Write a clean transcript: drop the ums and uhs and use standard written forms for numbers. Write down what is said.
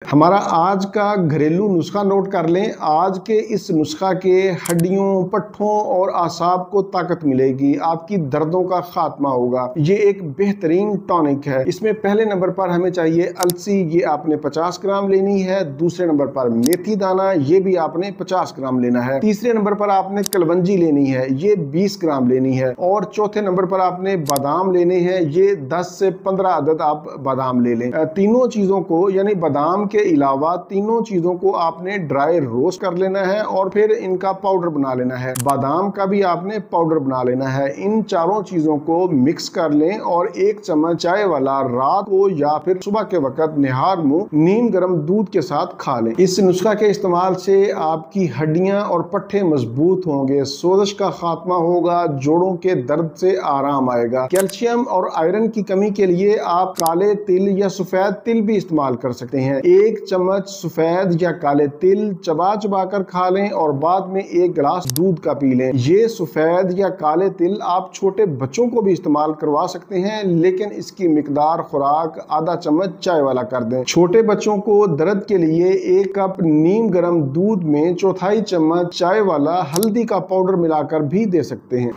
हमारा आज का घरेलू नुस्खा नोट कर लें। आज के इस नुस्खा के हड्डियों, पट्ठों और आसाब को ताकत मिलेगी, आपकी दर्दों का खात्मा होगा। ये एक बेहतरीन टॉनिक है। इसमें पहले नंबर पर हमें चाहिए अलसी, ये आपने 50 ग्राम लेनी है। दूसरे नंबर पर मेथी दाना, ये भी आपने 50 ग्राम लेना है। तीसरे नंबर पर आपने कलवंजी लेनी है, ये 20 ग्राम लेनी है। और चौथे नंबर पर आपने बादाम लेने हैं, ये 10 से 15 अदद आप बादाम ले लें। तीनों चीजों को यानी बादाम के अलावा तीनों चीजों को आपने ड्राई रोस्ट कर लेना है और फिर इनका पाउडर बना लेना है। बादाम का भी आपने पाउडर बना लेना है। इन चारों चीजों को मिक्स कर लें और 1 चम्मच चाय वाला रात को या फिर सुबह के वक्त निहार मुंह नीम गर्म दूध के साथ खा लें। इस नुस्खा के इस्तेमाल से आपकी हड्डियां और पट्टे मजबूत होंगे, सोजिश का खात्मा होगा, जोड़ों के दर्द से आराम आएगा। कैल्शियम और आयरन की कमी के लिए आप काले तिल या सफेद तिल भी इस्तेमाल कर सकते हैं। 1 चम्मच सफेद या काले तिल चबा चबा कर खा लें और बाद में 1 गिलास दूध का पी लें। ये सफेद या काले तिल आप छोटे बच्चों को भी इस्तेमाल करवा सकते हैं, लेकिन इसकी मिकदार खुराक आधा चम्मच चाय वाला कर दें। छोटे बच्चों को दर्द के लिए 1 कप नीम गर्म दूध में 1/4 चम्मच चाय वाला हल्दी का पाउडर मिलाकर भी दे सकते हैं।